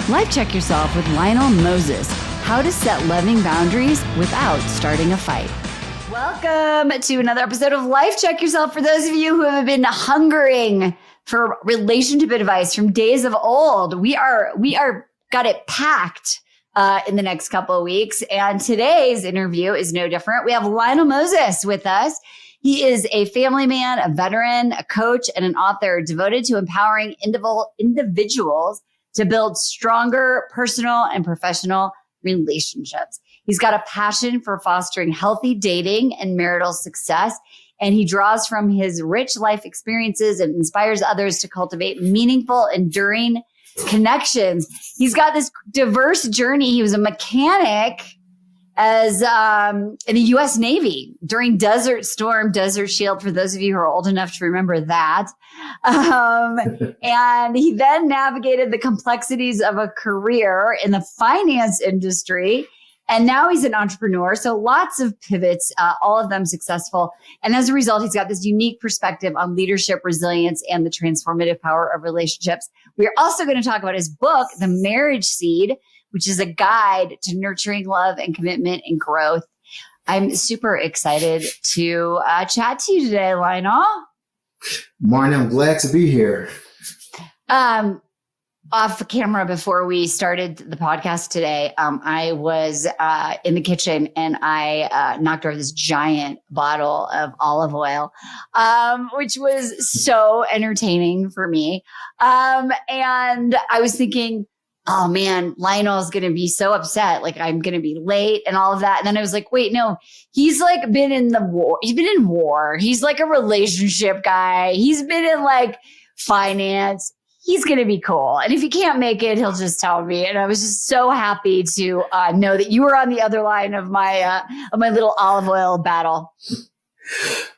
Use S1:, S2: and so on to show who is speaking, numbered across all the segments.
S1: Life Check Yourself with Lionel Moses. How to set loving boundaries without starting a fight. Welcome to another episode of Life Check Yourself. For those of you who have been hungering for relationship advice from days of old, we are got it packed in the next couple of weeks. And today's interview is no different. We have Lionel Moses with us. He is a family man, a veteran, a coach, and an author devoted to empowering individuals to build stronger personal and professional relationships. He's got a passion for fostering healthy dating and marital success, and he draws from his rich life experiences and inspires others to cultivate meaningful, enduring connections. He's got this diverse journey. He was a mechanic as in the U.S. Navy during Desert Storm, Desert Shield, for those of you who are old enough to remember that. And he then navigated the complexities of a career in the finance industry. And now he's an entrepreneur. So lots of pivots, all of them successful. And as a result, he's got this unique perspective on leadership, resilience, and the transformative power of relationships. We're also going to talk about his book, The Marriage Seed, which is a guide to nurturing love and commitment and growth. I'm super excited to chat to you today, Lionel.
S2: Marnie, I'm glad to be here.
S1: Off camera, before we started the podcast today, I was in the kitchen and I knocked over this giant bottle of olive oil, which was so entertaining for me. And I was thinking, oh man, Lionel's going to be so upset. Like I'm going to be late and all of that. And then I was like, wait, no, he's like been in the war. He's been in war. He's like a relationship guy. He's been in like finance. He's going to be cool. And if he can't make it, he'll just tell me. And I was just so happy to know that you were on the other line of my little olive oil battle.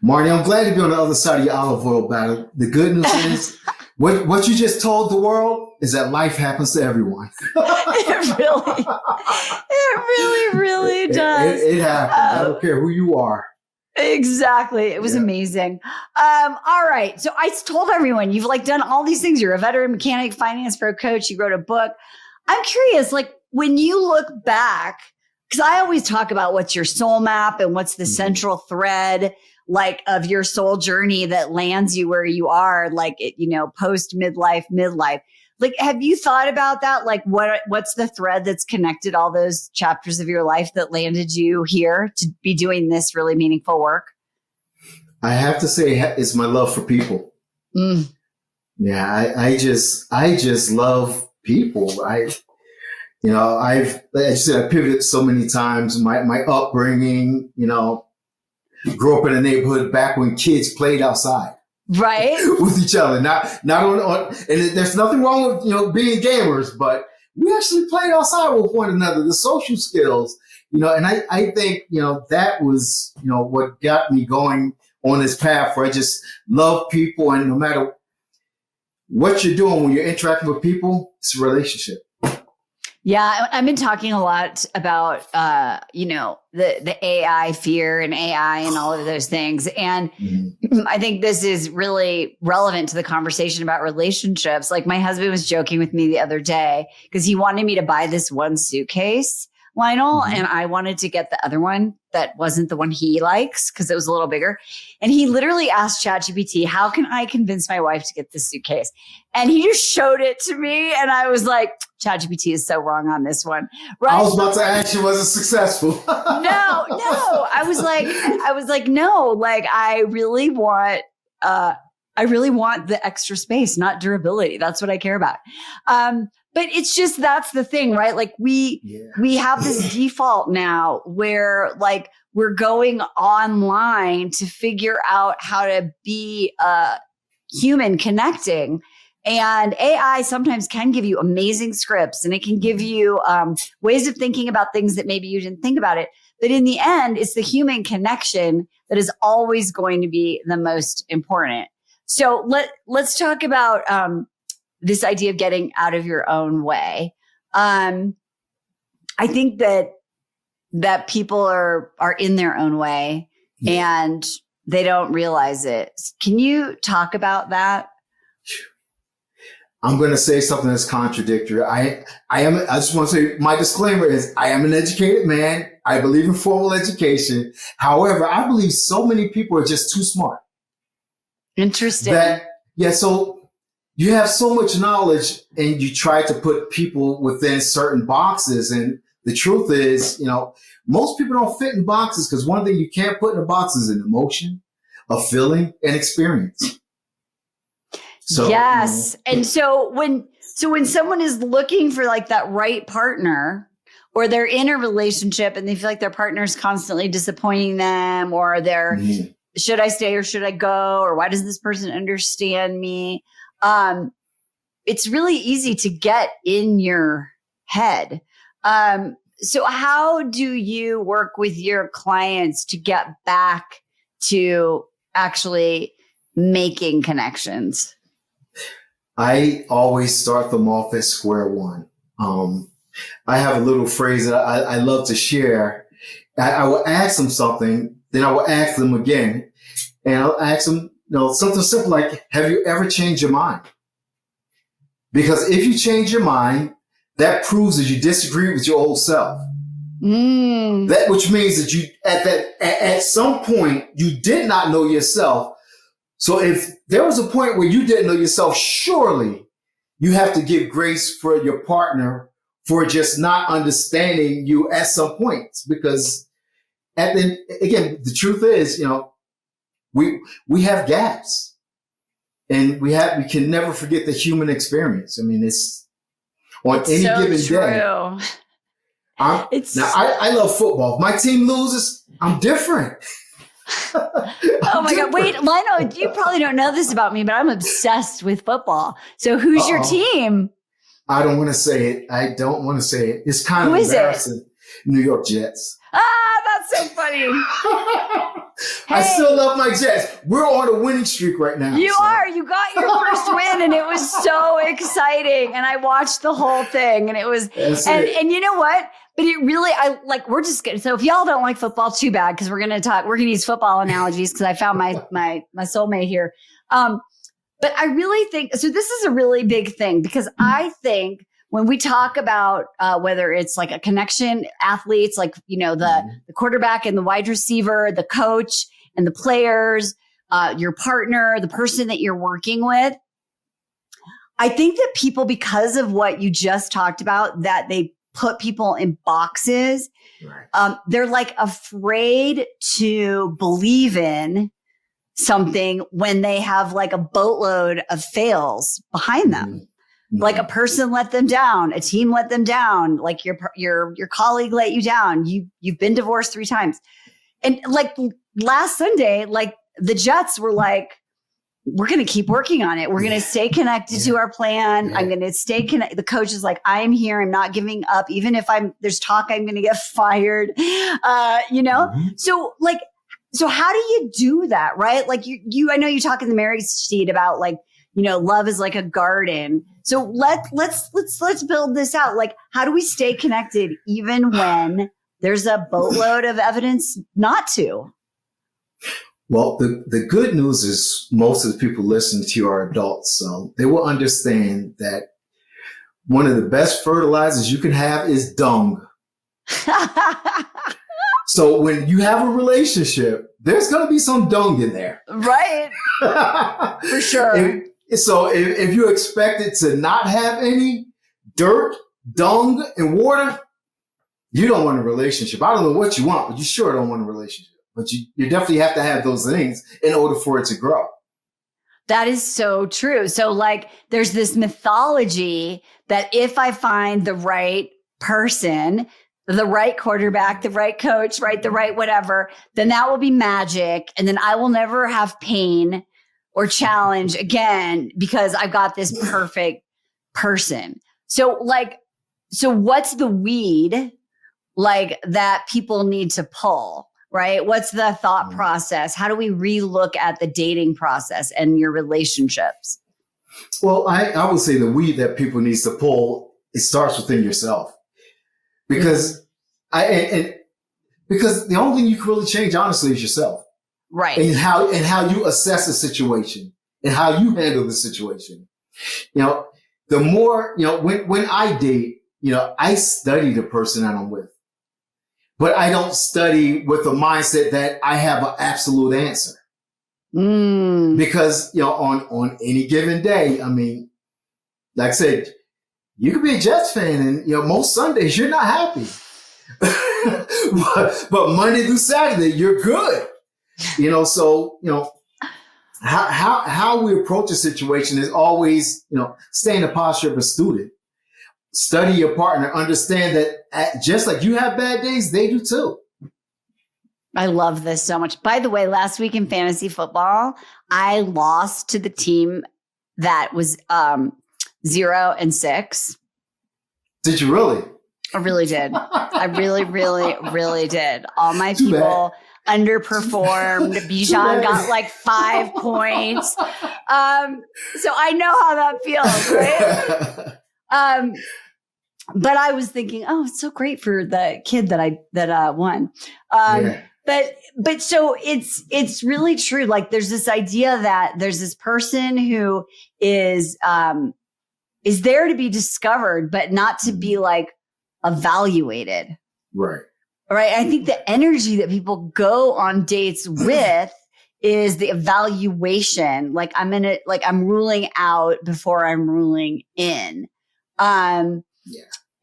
S2: Marnie, I'm glad to be on the other side of your olive oil battle. The good news is what you just told the world is that life happens to everyone.
S1: It really does.
S2: It happens. I don't care who you are.
S1: Exactly. It was amazing. All right. So I told everyone you've like done all these things. You're a veteran mechanic, finance pro coach. You wrote a book. I'm curious, like when you look back, because I always talk about what's your soul map and what's the central thread like of your soul journey that lands you where you are, like, post midlife. Like, have you thought about that? Like what's the thread that's connected all those chapters of your life that landed you here to be doing this really meaningful work?
S2: I have to say it's my love for people. Yeah, I just love people. Like I said, I pivoted so many times. My upbringing, grew up in a neighborhood back when kids played outside.
S1: Right.
S2: With each other. Not on and there's nothing wrong with, being gamers, but we actually played outside with one another, the social skills, and I think, that was, what got me going on this path where I just love people. And no matter what you're doing when you're interacting with people, it's a relationship.
S1: Yeah, I've been talking a lot about, the AI fear and AI and all of those things. And I think this is really relevant to the conversation about relationships. Like my husband was joking with me the other day because he wanted me to buy this one suitcase, Lionel, and I wanted to get the other one that wasn't the one he likes because it was a little bigger. And he literally asked ChatGPT, how can I convince my wife to get this suitcase? And he just showed it to me. And I was like, ChatGPT is so wrong on this one. Right?
S2: I was about to ask you, was it successful?
S1: No. I was like, no, like I really want the extra space, not durability. That's what I care about. But it's just, that's the thing, right? Like we have this default now where like we're going online to figure out how to be human connecting. And AI sometimes can give you amazing scripts and it can give you ways of thinking about things that maybe you didn't think about it. But in the end, it's the human connection that is always going to be the most important. So let's talk about this idea of getting out of your own way. I think that people are in their own way and they don't realize it. Can you talk about that?
S2: I'm going to say something that's contradictory. I just want to say my disclaimer is I am an educated man. I believe in formal education. However, I believe so many people are just too smart.
S1: Interesting.
S2: So you have so much knowledge and you try to put people within certain boxes. And the truth is, most people don't fit in boxes because one thing you can't put in a box is an emotion, a feeling, and experience. So,
S1: yes. And so when someone is looking for like that right partner, or they're in a relationship and they feel like their partner is constantly disappointing them, or they're, should I stay or should I go? Or why doesn't this person understand me? It's really easy to get in your head. So how do you work with your clients to get back to actually making connections?
S2: I always start them off at square one. I have a little phrase that I love to share. I will ask them something, then I will ask them again. And I'll ask them, something simple like, have you ever changed your mind? Because if you change your mind, that proves that you disagree with your old self. That which means that you at some point you did not know yourself. So if there was a point where you didn't know yourself, surely you have to give grace for your partner for just not understanding you at some point. Because the truth is, we have gaps, and we can never forget the human experience. I mean, it's on any given day. I love football. If my team loses, I'm different.
S1: Oh my God. Wait, Lionel, you probably don't know this about me, but I'm obsessed with football. So who's your team?
S2: I don't want to say it. It's kind of embarrassing. New York Jets.
S1: That's so funny.
S2: I still love my Jets. We're on a winning streak right now.
S1: You are. You got your first win, and it was so exciting. And I watched the whole thing, and it was. And you know what? But it really, we're just good. So if y'all don't like football, too bad, because we're going to use football analogies because I found my soulmate here. But I really think, so this is a really big thing, because I think when we talk about whether it's like a connection, athletes, like, the quarterback and the wide receiver, the coach and the players, your partner, the person that you're working with, I think that people, because of what you just talked about, that they put people in boxes, right. They're like afraid to believe in something when they have like a boatload of fails behind them. Like a person let them down, a team let them down, like your colleague let you down. You've been divorced 3 times. And like last Sunday, like the Jets were like, we're going to keep working on it. We're going to stay connected to our plan. I'm going to stay connected. The coach is like, I'm here. I'm not giving up. Even if there's talk, I'm going to get fired, So how do you do that? Right. Like I know you talk in the marriage sheet about like, love is like a garden. So let's build this out. Like, how do we stay connected even when there's a boatload of evidence not to?
S2: Well, the good news is most of the people listening to you are adults, so they will understand that one of the best fertilizers you can have is dung. So when you have a relationship, there's going to be some dung in there.
S1: Right. For sure.
S2: So if you expect it to not have any dirt, dung, and water, you don't want a relationship. I don't know what you want, but you sure don't want a relationship. But you definitely have to have those things in order for it to grow.
S1: That is so true. So like there's this mythology that if I find the right person, the right quarterback, the right coach, right, the right whatever, then that will be magic. And then I will never have pain or challenge again because I've got this perfect person. So what's the weed like that people need to pull, right? What's the thought process? How do we relook at the dating process and your relationships?
S2: Well, I would say the weed that people needs to pull, it starts within yourself. Because because the only thing you can really change, honestly, is yourself.
S1: Right.
S2: And how you assess the situation and how you handle the situation. the more, when I date, I study the person that I'm with, but I don't study with the mindset that I have an absolute answer. Because, on any given day, I mean, like I said, you could be a Jets fan and, most Sundays you're not happy. but Monday through Saturday, you're good. So, how we approach a situation is always, stay in the posture of a student. Study your partner. Understand that just like you have bad days, they do too.
S1: I love this so much. By the way, last week in fantasy football, I lost to the team that was 0-6.
S2: Did you really?
S1: I really did. I really, really, really did. All my people underperformed. Bijan got like 5 points. So I know how that feels, right? But I was thinking, oh, it's so great for the kid that won. But so it's really true. Like there's this idea that there's this person who is there to be discovered, but not to be like evaluated.
S2: Right.
S1: Right. I think the energy that people go on dates with is the evaluation. Like I'm ruling out before I'm ruling in. And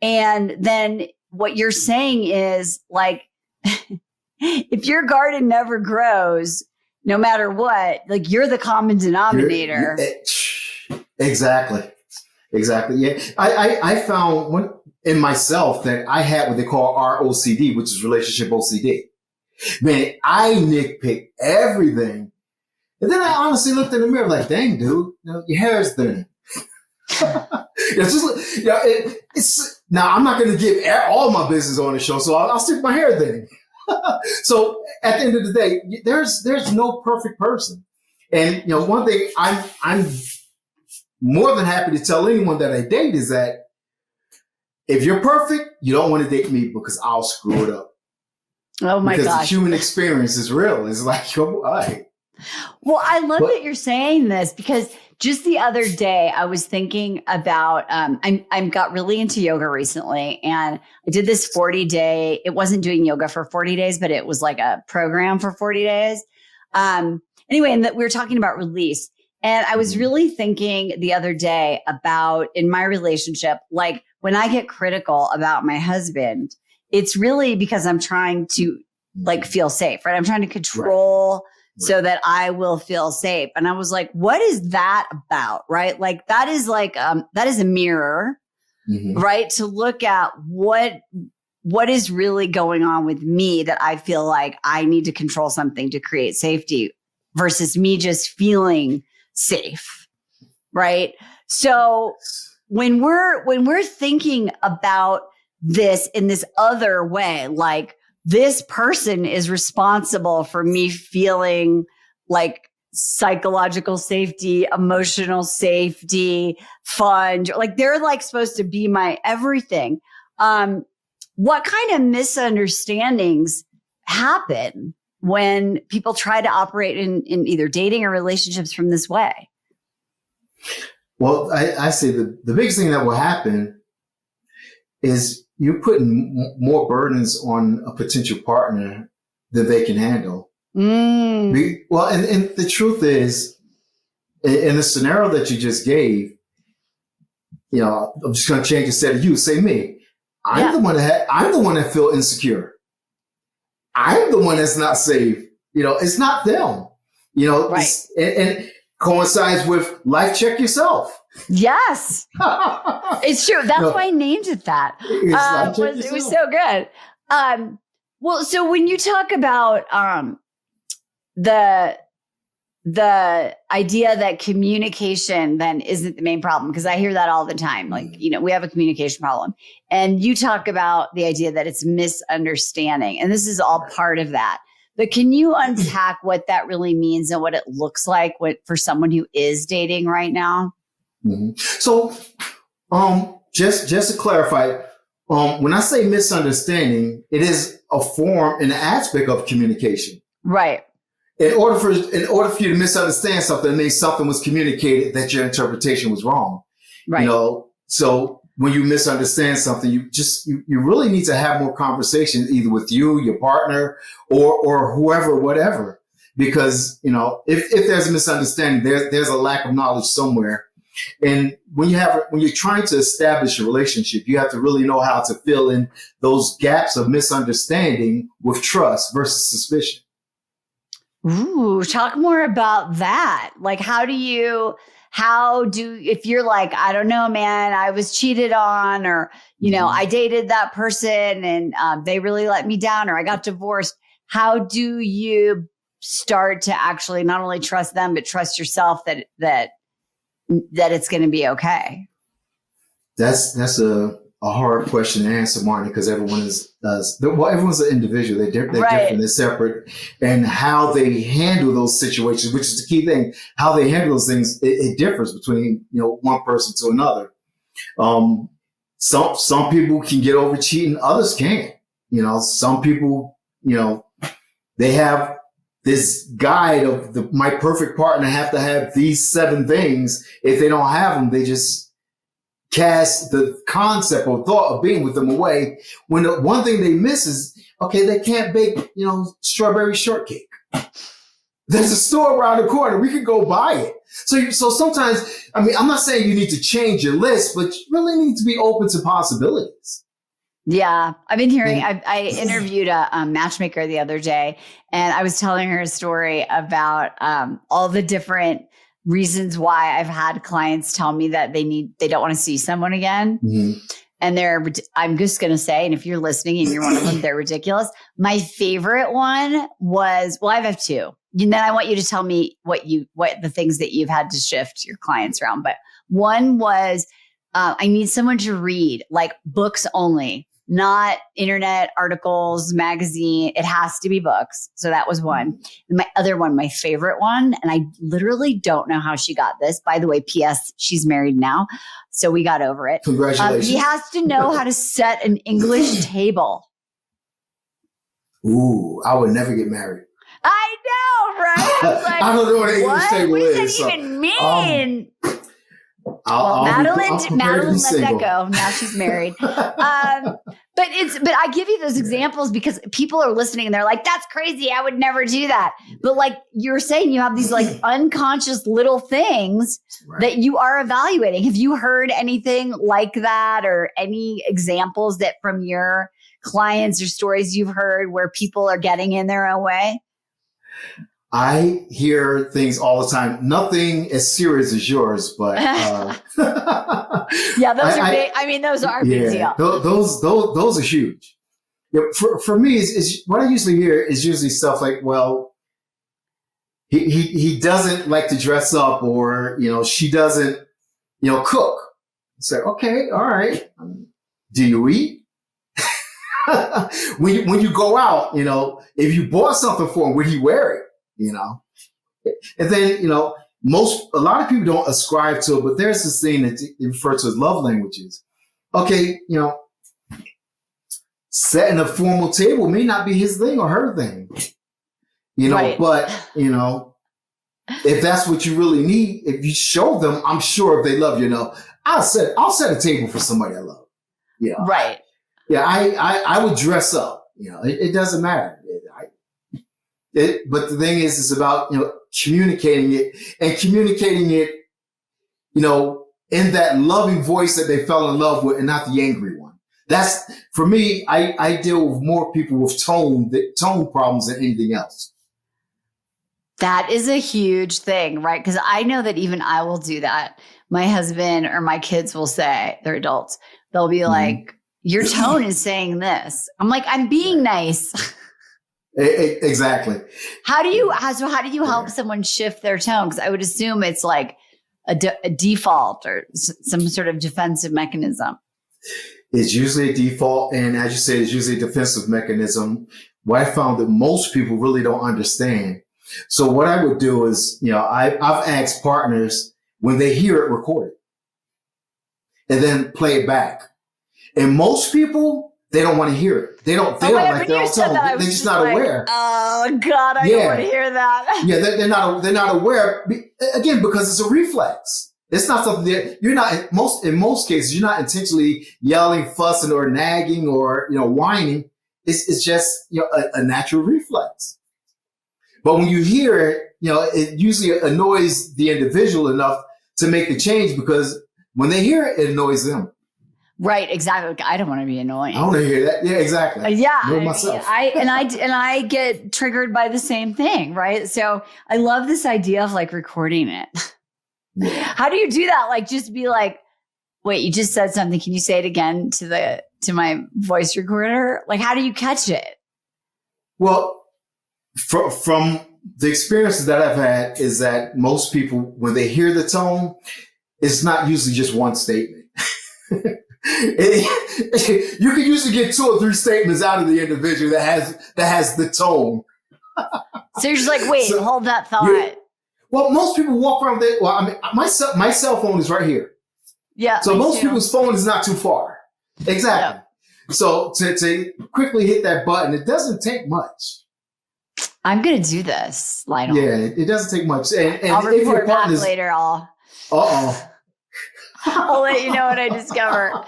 S1: then what you're saying is like, if your garden never grows, no matter what, like you're the common denominator.
S2: Exactly. Yeah. I found in myself that I had what they call ROCD, which is relationship OCD. Man, I nitpick everything. And then I honestly looked in the mirror like, dang, dude, your hair is thin. It's now I'm not going to give all my business on the show, so I'll stick my hair thin. So at the end of the day, there's no perfect person. And, one thing I'm more than happy to tell anyone that I date is that if you're perfect, you don't want to date me because I'll screw it up.
S1: Oh my gosh.
S2: Because the human experience is real. It's like, all right.
S1: Well, I love that you're saying this because just the other day I was thinking about, I got really into yoga recently and I did this 40-day, it wasn't doing yoga for 40 days, but it was like a program for 40 days. Anyway, and that we were talking about release. And I was really thinking the other day about in my relationship, like when I get critical about my husband, it's really because I'm trying to like feel safe, right? I'm trying to control so that I will feel safe. And I was like, what is that about? Right? Like that is a mirror, right? To look at what is really going on with me that I feel like I need to control something to create safety versus me just feeling safe. Right. So when we're thinking about this in this other way, like this person is responsible for me feeling like psychological safety, emotional safety, fun, like they're like supposed to be my everything. What kind of misunderstandings happen when people try to operate in either dating or relationships from this way?
S2: Well, I say the biggest thing that will happen is you're putting more burdens on a potential partner than they can handle. Well, and the truth is, in the scenario that you just gave, I'm just going to change instead of you. Say me. I'm the one that feel insecure. I'm the one that's not safe. It's not them.
S1: Right.
S2: And coincides with life check yourself.
S1: Yes, it's true. That's why I named it that. It was so good. Well, so when you talk about the idea that communication then isn't the main problem, because I hear that all the time. Like, we have a communication problem, and you talk about the idea that it's misunderstanding, and this is all part of that. But can you unpack what that really means and what it looks like for someone who is dating right now?
S2: So, just to clarify, when I say misunderstanding, it is a form, an aspect of communication.
S1: Right.
S2: In order for you to misunderstand something, it means something was communicated that your interpretation was wrong.
S1: Right.
S2: So when you misunderstand something, you really need to have more conversations either with you, your partner, or whoever, whatever. Because, if there's a misunderstanding, there's a lack of knowledge somewhere. And when you're trying to establish a relationship, you have to really know how to fill in those gaps of misunderstanding with trust versus suspicion.
S1: Ooh, talk more about that. Like, if you're like, I don't know, man, I was cheated on, or, I dated that person and they really let me down, or I got divorced. How do you start to actually not only trust them, but trust yourself that it's going to be okay?
S2: That's a hard question to answer, Marty, because everyone's an individual. They're different, they're separate, and how they handle those situations, which is the key thing. How they handle those things, it differs between one person to another. Some people can get over cheating, others can't. Some people, they have this guide of my perfect partner have to have these 7 things. If they don't have them, they just cast the concept or thought of being with them away. When the one thing they miss is, okay, they can't bake, strawberry shortcake. There's a store around the corner. We could go buy it. So sometimes, I'm not saying you need to change your list, but you really need to be open to possibilities.
S1: Yeah. I've been hearing, I interviewed a matchmaker the other day, and I was telling her a story about all the different reasons why I've had clients tell me that they don't want to see someone again. Mm-hmm. And I'm just going to say, and if you're listening and you're one of them, they're ridiculous. My favorite one was, I have 2. And then I want you to tell me what the things that you've had to shift your clients around. But one was, I need someone to read, like books only, not internet articles, magazine. It has to be books. So that was one. And my other one, my favorite one, and I literally don't know how she got this. By the way, P.S., she's married now. So we got over it.
S2: Congratulations.
S1: He has to know how to set an English table.
S2: Ooh, I would never get married.
S1: I know, right? I was like,
S2: I don't know what an English table is.
S1: What does that even mean? Madeline let that go. Now she's married. But I give you those examples because people are listening and they're like, that's crazy. I would never do that. But like you're saying, you have these like unconscious little things that you are evaluating. Have you heard anything like that, or any examples that from your clients or stories you've heard where people are getting in their own way?
S2: I hear things all the time. Nothing as serious as yours, but
S1: yeah, those are big. I mean, those are big deal.
S2: Those are huge. Yeah, for me, is what I usually hear is usually stuff like, well, he doesn't like to dress up, or she doesn't cook. It's like, okay, all right. Do you eat? when you go out, if you bought something for him, would he wear it? And then, a lot of people don't ascribe to it, but there's this thing that they refer to as love languages. Okay, setting a formal table may not be his thing or her thing, right. But, if that's what you really need, if you show them, I'm sure if they love you, I'll set a table for somebody I love.
S1: Right.
S2: I would dress up, it doesn't matter. But the thing is, it's about, communicating it in that loving voice that they fell in love with, and not the angry one. That's, for me, I deal with more people with tone problems than anything else.
S1: That is a huge thing, right? Because I know that even I will do that. My husband or my kids will say, they're adults, they'll be like, your tone is saying this. I'm like, I'm being nice.
S2: Exactly.
S1: How do you help someone shift their tone? Because I would assume it's like a default or some sort of defensive mechanism.
S2: It's usually a default, and as you say, it's usually a defensive mechanism. What I found that most people really don't understand. So what I would do is, I've asked partners when they hear it, record it, and then play it back. And most people, they don't want to hear it. They don't like their own tone. They're just not aware.
S1: Oh God, I don't want to hear that.
S2: Yeah, they're not aware, again, because it's a reflex. It's not something that you're not in most cases, you're not intentionally yelling, fussing, or nagging, or whining. It's just a natural reflex. But when you hear it, it usually annoys the individual enough to make a change, because when they hear it, it annoys them.
S1: Right, exactly. I don't want to be annoying.
S2: I want to hear that. Yeah, exactly.
S1: Yeah,
S2: myself.
S1: I get triggered by the same thing, right? So I love this idea of like recording it. Yeah. How do you do that? Like, just be like, wait, you just said something. Can you say it again to my voice recorder? Like, how do you catch it?
S2: Well, from the experiences that I've had is that most people, when they hear the tone, it's not usually just one statement. You can usually get 2 or 3 statements out of the individual that has the tone.
S1: So you're just like, wait, hold that thought. Yeah.
S2: Well, most people walk around with it. Well, I mean, my cell phone is right here.
S1: Yeah.
S2: So most people's phone is not too far. Exactly. Yeah. So to quickly hit that button, it doesn't take much.
S1: I'm going to do this, Lionel.
S2: Yeah, it doesn't take much. And
S1: I'll report back later. I'll let you know what I discover.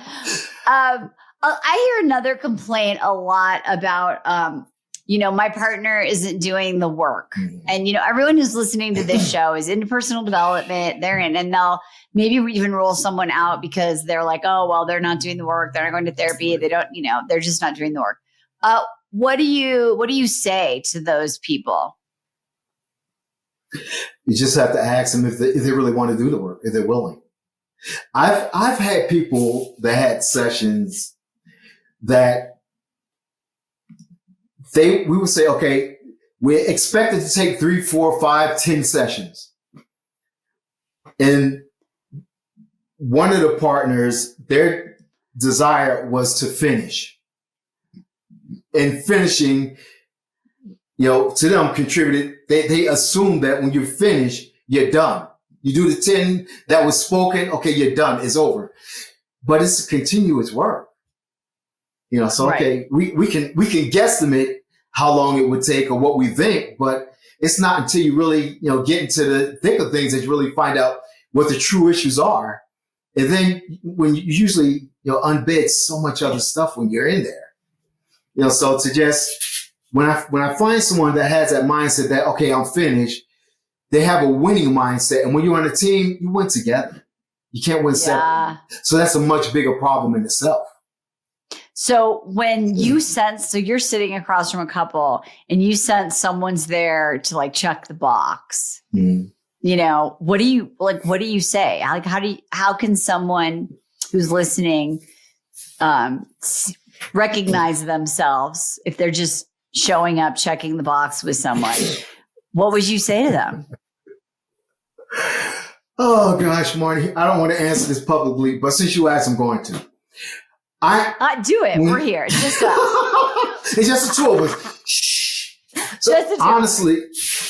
S1: I hear another complaint a lot about, my partner isn't doing the work. Mm-hmm. And, everyone who's listening to this show is into personal development. They're in, and they'll maybe even rule someone out because they're like, oh, well, they're not doing the work. They're not going to therapy. They don't, they're just not doing the work. What do you say to those people?
S2: You just have to ask them if they really want to do the work, if they're willing. I've had people that had sessions that we would say, okay, we're expected to take 3, 4, 5, 10 sessions. And one of the partners, their desire was to finish. And finishing, to them contributed. They assume that when you finish, you're done. You do the 10 that was spoken. Okay, you're done. It's over. But it's continuous work. So okay, right. we can guesstimate how long it would take or what we think, but it's not until you really get into the thick of things that you really find out what the true issues are. And then when you usually unbid so much other stuff when you're in there. So to just, when I find someone that has that mindset that, okay, I'm finished, they have a winning mindset. And when you're on a team, you win together. You can't win separately. So that's a much bigger problem in itself.
S1: So when you sense, so you're sitting across from a couple and you sense someone's there to like check the box, what do you say? Like, how can someone who's listening, recognize themselves if they're just showing up, checking the box with someone? What would you say to them?
S2: Oh gosh, Marty, I don't want to answer this publicly, but since you asked, I'm going to.
S1: Do it. We're here. It's just us.
S2: It's just the 2 of us. Shh. So honestly,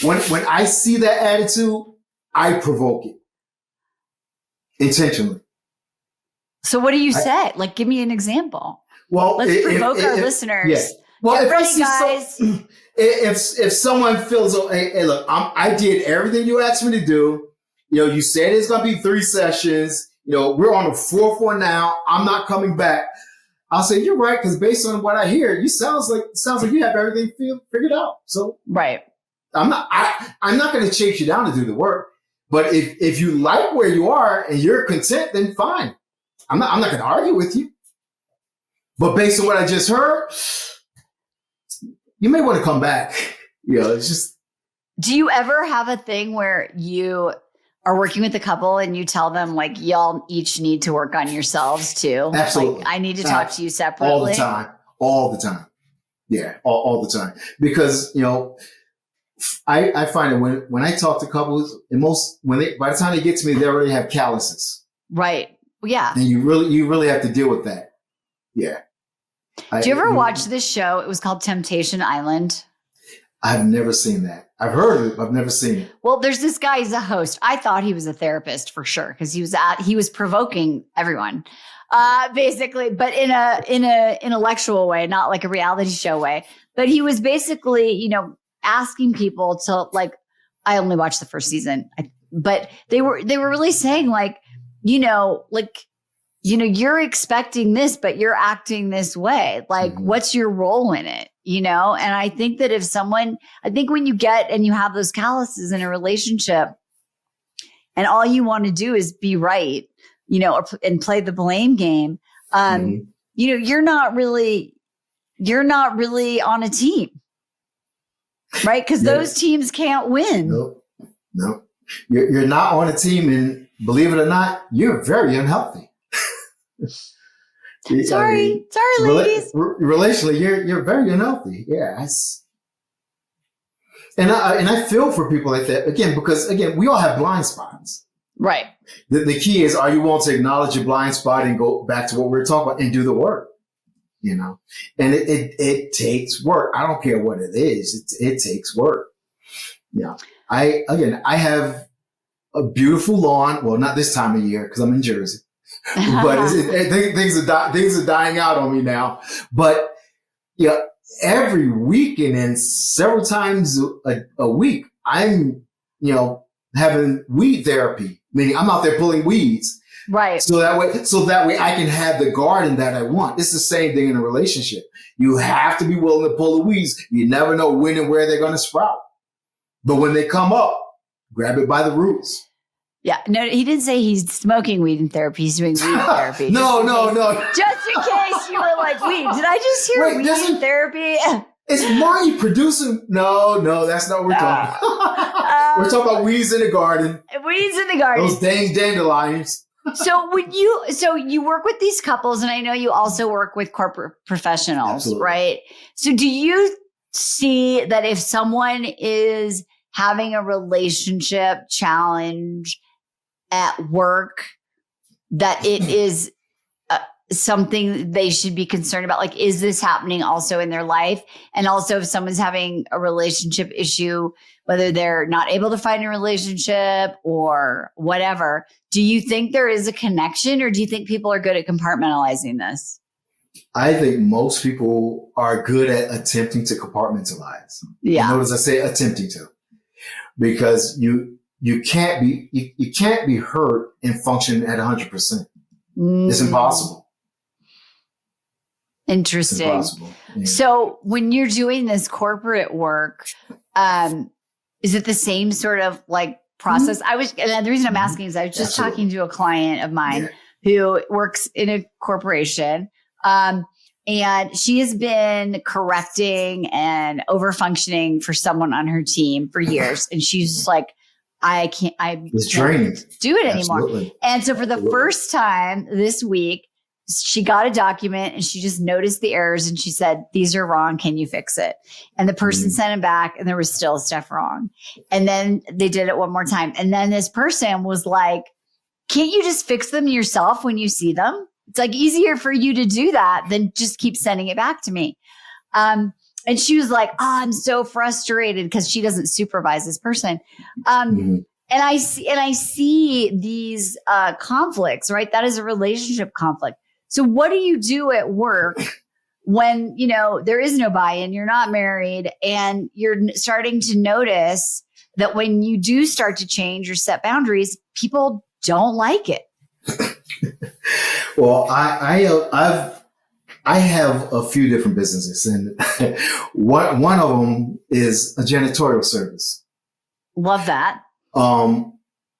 S2: when I see that attitude, I provoke it intentionally.
S1: So what do you say? Like, give me an example. Well, let's provoke our listeners. Yeah.
S2: Well,
S1: get ready, guys.
S2: If someone feels, hey, look, I did everything you asked me to do. You said it's going to be 3 sessions. We're on the 4th one now. I'm not coming back. I'll say you're right, because based on what I hear, sounds like you have everything figured out. So
S1: right,
S2: I'm not going to chase you down to do the work. But if you like where you are and you're content, then fine. I'm not going to argue with you. But based on what I just heard, you may want to come back. It's just.
S1: Do you ever have a thing where you are working with a couple and you tell them like y'all each need to work on yourselves too?
S2: Absolutely.
S1: Like, I need to talk to you separately.
S2: All the time. Yeah, all the time. Because, I find that when I talk to couples, by the time they get to me, they already have calluses.
S1: Right. Yeah.
S2: And you really have to deal with that. Yeah.
S1: Do you ever watch this show? It was called Temptation Island.
S2: I've never seen that. I've heard of it, but I've never seen it.
S1: Well, there's this guy, he's a host. I thought he was a therapist for sure, because he was provoking everyone, basically, but in a intellectual way, not like a reality show way. But he was basically, asking people to like. I only watched the first season, but they were really saying like, you're expecting this, but you're acting this way. Like, what's your role in it? And I think that when you get and you have those calluses in a relationship and all you want to do is be right, and play the blame game, you're not really on a team, right? Because those teams can't win.
S2: No, you're not on a team, and believe it or not, you're very unhealthy.
S1: Sorry, ladies.
S2: Relationally, you're very unhealthy. Yeah, and I feel for people like that because we all have blind spots.
S1: Right.
S2: The key is, are you willing to acknowledge your blind spot and go back to what we were talking about and do the work? And it takes work. I don't care what it is. It takes work. Yeah. I have a beautiful lawn. Well, not this time of year because I'm in Jersey. But things are dying out on me now. But every weekend and several times a week, I'm having weed therapy. Meaning I'm out there pulling weeds.
S1: Right.
S2: So that way I can have the garden that I want. It's the same thing in a relationship. You have to be willing to pull the weeds. You never know when and where they're going to sprout. But when they come up, grab it by the roots.
S1: Yeah. No, he didn't say he's smoking weed in therapy. He's doing weed therapy.
S2: No.
S1: Just in case you were like, weed. Did I just hear weed in therapy?
S2: Is Marty producing? No, that's not what we're talking about. We're talking about weeds in the garden.
S1: Weeds in the garden.
S2: Those dang dandelions.
S1: So you work with these couples, and I know you also work with corporate professionals,
S2: Absolutely.
S1: Right? So do you see that if someone is having a relationship challenge at work, that it is something they should be concerned about? Like, is this happening also in their life? And also, if someone's having a relationship issue, whether they're not able to find a relationship or whatever, do you think there is a connection, or do you think people are good at compartmentalizing this?
S2: I think most people are good at attempting to compartmentalize.
S1: Yeah.
S2: Notice I say attempting to, because you can't be hurt and function at 100%. It's impossible.
S1: Interesting.
S2: It's impossible. Yeah.
S1: So when you're doing this corporate work, is it the same sort of like process? And the reason I'm asking is I was just talking to a client of mine who works in a corporation, and she has been correcting and overfunctioning for someone on her team for years. And she's just like, I can't do it anymore.
S2: Absolutely.
S1: And so for the first time this week, she got a document and she just noticed the errors and she said, these are wrong. Can you fix it? And the person sent it back and there was still stuff wrong. And then they did it one more time. And then this person was like, can't you just fix them yourself when you see them? It's like easier for you to do that than just keep sending it back to me. And she was like, oh, I'm so frustrated because she doesn't supervise this person. And I see these conflicts, right? That is a relationship conflict. So what do you do at work when, there is no buy-in, you're not married, and you're starting to notice that when you do start to change or set boundaries, people don't like it?
S2: Well, I have a few different businesses, and one of them is a janitorial service.
S1: Love that.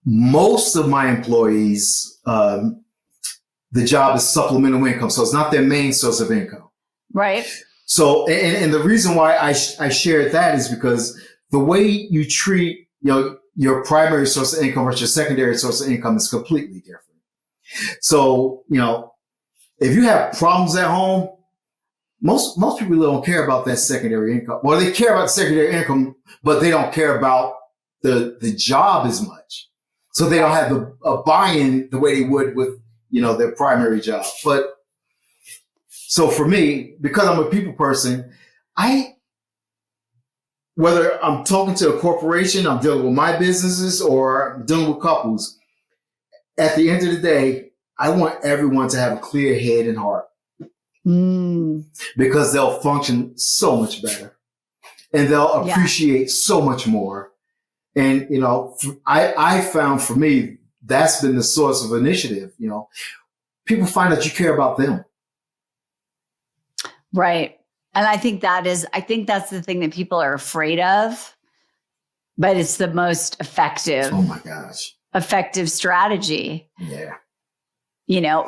S2: Most of my employees, the job is supplemental income, so it's not their main source of income. Right. So, and the reason why I shared that is because the way you treat your primary source of income versus your secondary source of income is completely different. So, if you have problems at home, most people don't care about that secondary income. Well, they care about the secondary income, but they don't care about the job as much. So they don't have a buy-in the way they would with, their primary job. But so for me, because I'm a people person, whether I'm talking to a corporation, I'm dealing with my businesses, or I'm dealing with couples, at the end of the day, I want everyone to have a clear head and heart. Because they'll function so much better and they'll appreciate so much more. And, I found for me, that's been the source of initiative. People find that you care about them.
S1: Right. And I think that's the thing that people are afraid of, but it's the most effective.
S2: Oh my gosh.
S1: Effective strategy.
S2: Yeah.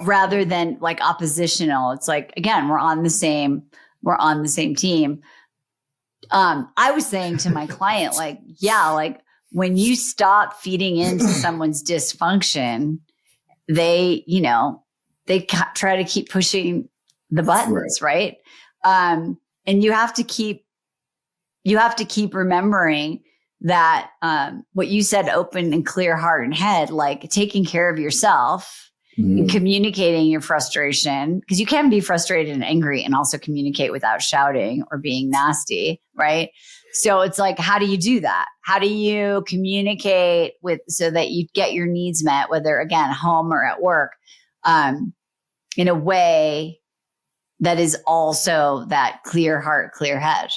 S1: Rather than like oppositional. It's like, again, we're on the same team. I was saying to my client, like, yeah, like when you stop feeding into someone's dysfunction, they try to keep pushing the buttons, right? And you have to keep remembering that what you said, open and clear heart and head, like taking care of yourself and communicating your frustration, because you can be frustrated and angry and also communicate without shouting or being nasty, right? So it's like, how do you do that? How do you communicate so that you get your needs met, whether again, home or at work, in a way that is also that clear heart, clear head?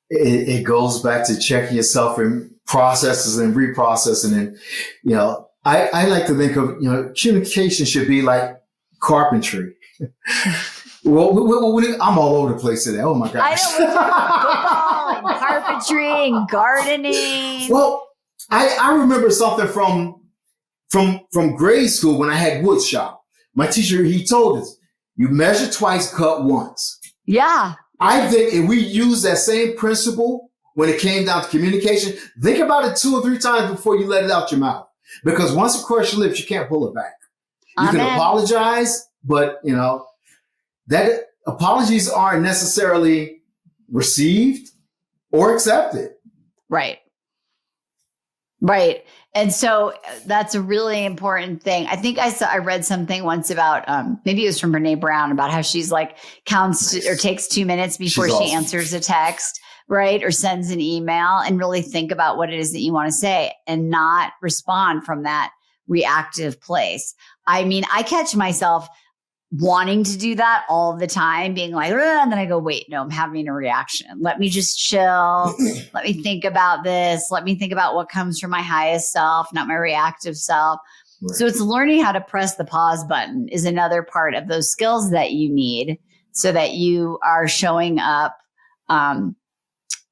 S2: It goes back to checking yourself in processes and reprocessing. And, I like to think of, communication should be like carpentry. Well, I'm all over the place today. Oh my gosh.
S1: I know, we're talking about football and carpentry and gardening.
S2: Well, I remember something from grade school when I had wood shop. My teacher, he told us, you measure twice, cut once.
S1: Yeah.
S2: I think if we use that same principle when it came down to communication, think about it 2 or 3 times before you let it out your mouth. Because once it crosses your lips, you can't pull it back. You can apologize, but that apologies aren't necessarily received or accepted.
S1: Right. Right. And so that's a really important thing. I think I read something once about, maybe it was from Brene Brown, about how she's like or takes 2 minutes before she answers a text, right? Or sends an email, and really think about what it is that you want to say and not respond from that reactive place. I mean, I catch myself wanting to do that all the time, being like, and then I go, wait, no, I'm having a reaction. Let me just chill. Let me think about this. Let me think about what comes from my highest self, not my reactive self. Right. So it's learning how to press the pause button is another part of those skills that you need so that you are showing up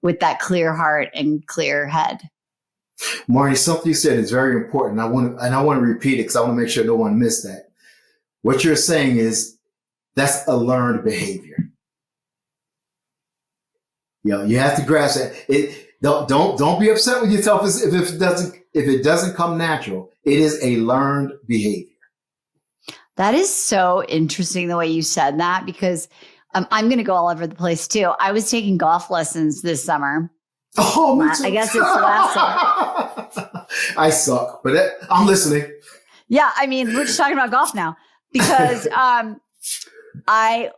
S1: with that clear heart and clear head.
S2: Marty, something you said is very important. I want to repeat it because I want to make sure no one missed that. What you're saying is that's a learned behavior. You have to grasp that. Don't be upset with yourself if it doesn't come natural. It is a learned behavior.
S1: That is so interesting the way you said that, because I'm going to go all over the place too. I was taking golf lessons this summer.
S2: Oh, me too.
S1: I guess it's the last summer.
S2: I suck, but I'm listening.
S1: Yeah, I mean, we're just talking about golf now. Because I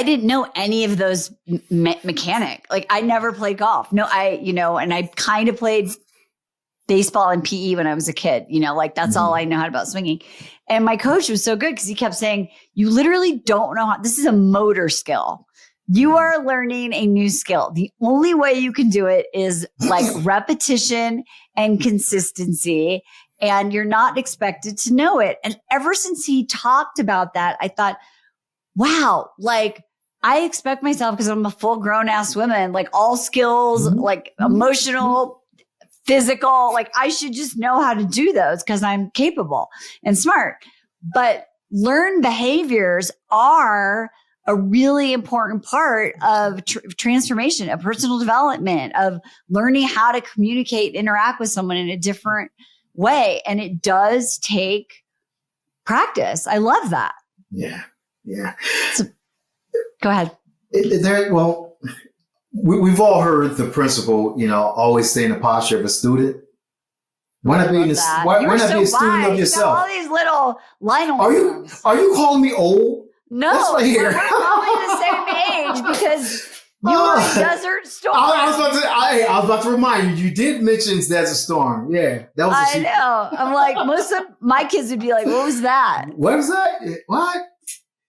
S1: didn't know any of those mechanic. Like, I never played golf. No, and I kind of played baseball and PE when I was a kid. Like that's all I know how about swinging. And my coach was so good because he kept saying, you literally don't know how, this is a motor skill. You are learning a new skill. The only way you can do it is like repetition and consistency. And you're not expected to know it. And ever since he talked about that, I thought, wow, like I expect myself, because I'm a full grown ass woman, like all skills, like emotional, physical, like I should just know how to do those because I'm capable and smart. But learned behaviors are a really important part of transformation, of personal development, of learning how to communicate, interact with someone in a different way. And it does take practice. I love that.
S2: Yeah.
S1: So, go ahead.
S2: We've all heard the principle, always stay in the posture of a student. Why not be a student of yourself?
S1: All these little Lionel.
S2: Are you calling me old?
S1: No, we're probably the same age because you were a Desert Storm.
S2: I was about to remind you did mention Desert Storm. Yeah, that was.
S1: I know. I'm like, most of my kids would be like, "What was that?
S2: What was that? What?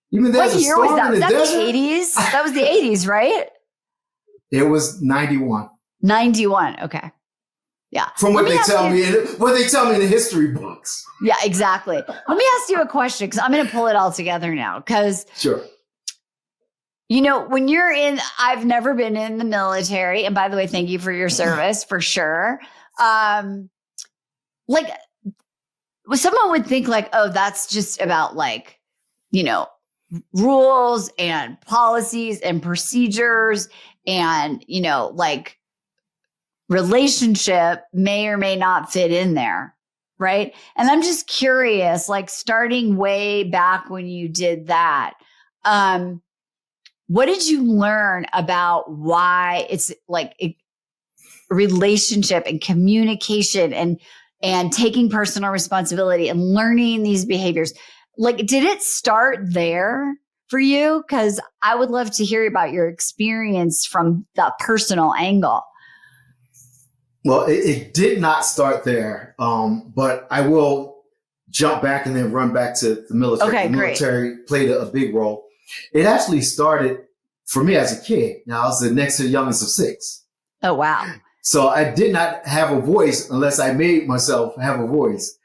S2: You mean Desert Storm?
S1: What year was that? Was that the 80s? That was the 80s, right?
S2: It was 91.
S1: 91. Okay. Yeah.
S2: From what they tell me in the history books.
S1: Yeah, exactly. Let me ask you a question because I'm going to pull it all together now. Because,
S2: sure.
S1: When you're I've never been in the military. And by the way, thank you for your service for sure. Someone would think like, oh, that's just about rules and policies and procedures and, relationship may or may not fit in there. Right. And I'm just curious, starting way back when you did that, what did you learn about why it's relationship and communication and taking personal responsibility and learning these behaviors? Did it start there for you? Because I would love to hear about your experience from the personal angle.
S2: Well, it did not start there, but I will jump back and then run back to the military.
S1: Okay,
S2: the military played a big role. It actually started for me as a kid. Now, I was the next to the youngest of 6.
S1: Oh, wow.
S2: So I did not have a voice unless I made myself have a voice.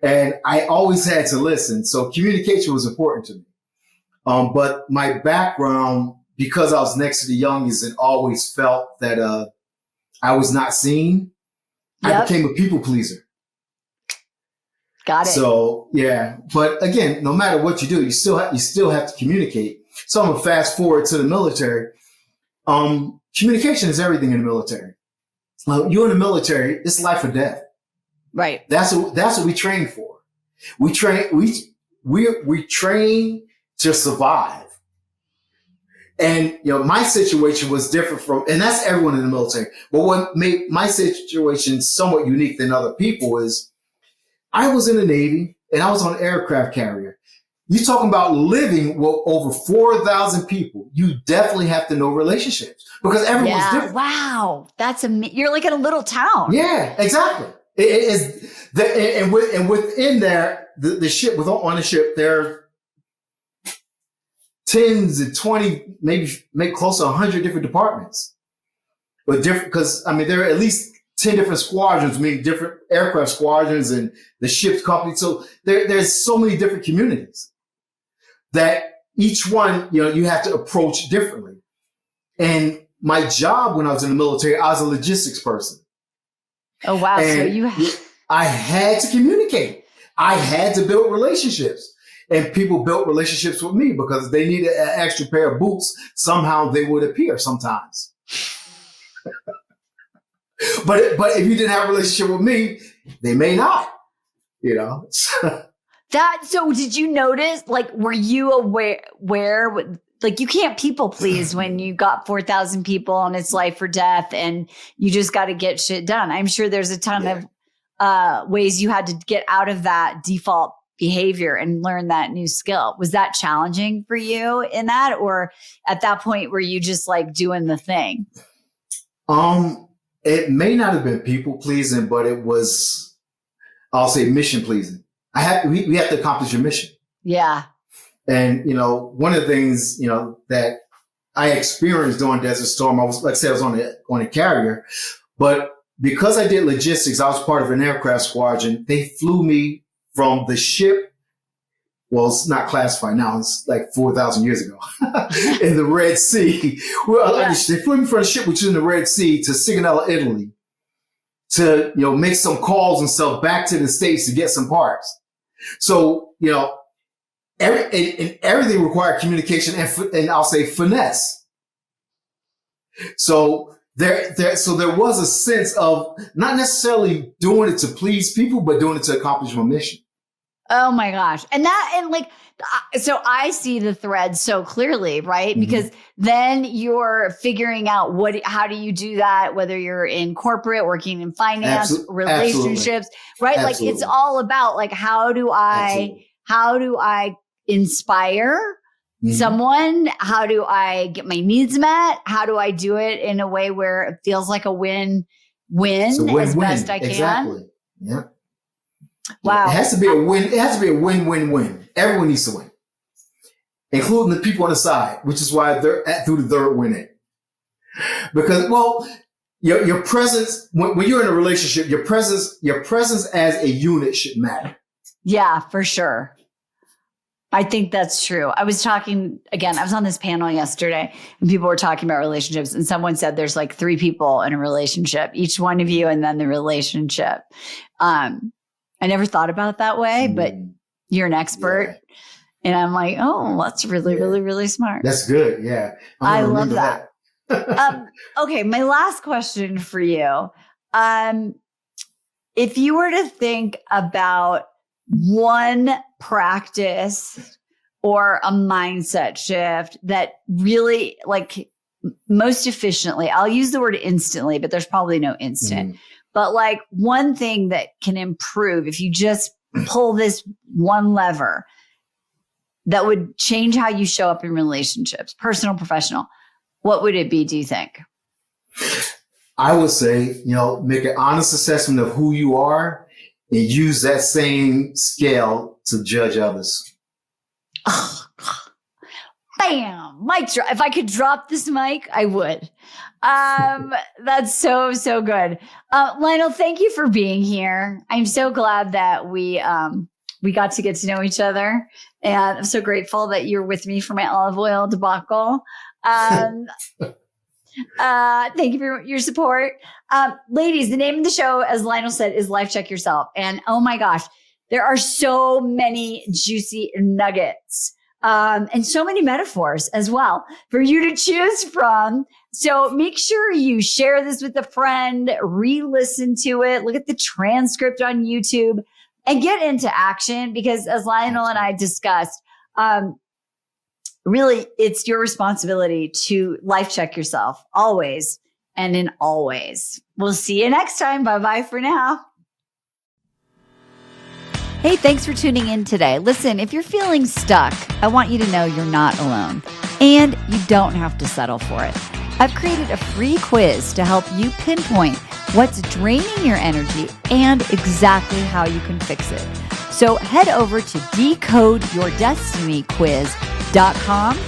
S2: And I always had to listen. So communication was important to me. But my background, because I was next to the youngest and always felt that I was not seen, I became a people pleaser.
S1: Got it.
S2: So, yeah. But again, no matter what you do, you still have to communicate. So I'm going to fast forward to the military. Communication is everything in the military. You're in the military, it's life or death.
S1: Right.
S2: That's what we train for. We train to survive. And, my situation was different and that's everyone in the military. But what made my situation somewhat unique than other people is I was in the Navy and I was on an aircraft carrier. You're talking about living with over 4,000 people. You definitely have to know relationships because everyone's different.
S1: Wow. You're like in a little town.
S2: Yeah, exactly. And within there, the ship, on the ship, there are tens and 20, maybe close to 100 different departments. But different, because there are at least 10 different squadrons, meaning different aircraft squadrons and the ship's company. So there's so many different communities that each one, you have to approach differently. And my job when I was in the military, I was a logistics person.
S1: Oh, wow.
S2: And so I had to communicate. I had to build relationships. And people built relationships with me because they needed an extra pair of boots. Somehow they would appear sometimes. But if you didn't have a relationship with me, they may not,
S1: So did you notice, were you aware, you can't people please when you got 4,000 people and it's life or death and you just got to get shit done. I'm sure there's a ton of ways you had to get out of that default behavior and learn that new skill. Was that challenging for you in that? Or at that point, were you just doing the thing?
S2: It may not have been people pleasing, but it was, I'll say, mission pleasing. We have to accomplish a mission.
S1: Yeah.
S2: And, one of the things, that I experienced during Desert Storm, I was on a carrier, but because I did logistics, I was part of an aircraft squadron. They flew me from the ship. Well, it's not classified now. It's 4,000 years ago in the Red Sea. They flew me from the ship, which is in the Red Sea, to Sigonella, Italy, to, make some calls and stuff back to the States to get some parts. So, everything required communication and I'll say finesse. So there was a sense of not necessarily doing it to please people, but doing it to accomplish my mission.
S1: Oh my gosh. So I see the thread so clearly, right? Mm-hmm. Because then you're figuring out how do you do that, whether you're in corporate, working in finance, relationships, right? Absolutely. It's all about how do I inspire someone? How do I get my needs met? How do I do it in a way where it feels like a win-win as best I can?
S2: Exactly. Yeah.
S1: Wow.
S2: It has to be a win. It has to be a win-win-win. Everyone needs to win, including the people on the side, which is why they're through the third winning. Because, your presence when you're in a relationship, your presence as a unit should matter.
S1: Yeah, for sure. I think that's true. I was talking again, I was on this panel yesterday and people were talking about relationships and someone said there's like 3 people in a relationship, each one of you and then the relationship. I never thought about it that way, but you're an expert. Yeah. And I'm like, oh, that's really, really, really smart.
S2: That's good. Yeah.
S1: I love that. Okay. My last question for you. If you were to think about one practice or a mindset shift that really like most efficiently, I'll use the word instantly, but there's probably no instant, but like one thing that can improve if you just pull this one lever that would change how you show up in relationships, personal, professional, what would it be, do you think?
S2: I would say, make an honest assessment of who you are and use that same scale to judge others.
S1: Oh, bam! Mic drop. If I could drop this mic, I would. That's so, so good. Lionel, thank you for being here. I'm so glad that we got to get to know each other. And I'm so grateful that you're with me for my olive oil debacle. Thank you for your support. Ladies, the name of the show, as Lionel said, is Life Check Yourself. And oh my gosh, there are so many juicy nuggets and so many metaphors as well for you to choose from. So make sure you share this with a friend, re-listen to it, look at the transcript on YouTube, and get into action because as Lionel and I discussed, really, it's your responsibility to life check yourself always and in all ways. We'll see you next time. Bye-bye for now. Hey, thanks for tuning in today. Listen, if you're feeling stuck, I want you to know you're not alone and you don't have to settle for it. I've created a free quiz to help you pinpoint what's draining your energy and exactly how you can fix it. So head over to decodeyourdestinyquiz.com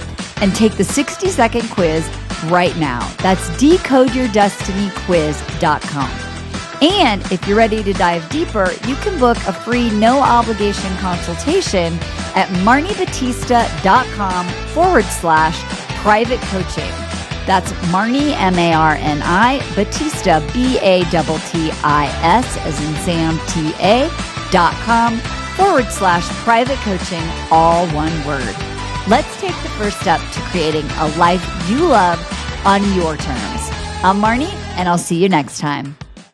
S1: and take the 60-second quiz right now. That's decodeyourdestinyquiz.com. And if you're ready to dive deeper, you can book a free no-obligation consultation at marnibatista.com/private coaching. That's Marni, M-A-R-N-I, Batista, B-A-T-T-I-S, as in Sam, T-A.com/private coaching, all one word. Let's take the first step to creating a life you love on your terms. I'm Marni, and I'll see you next time.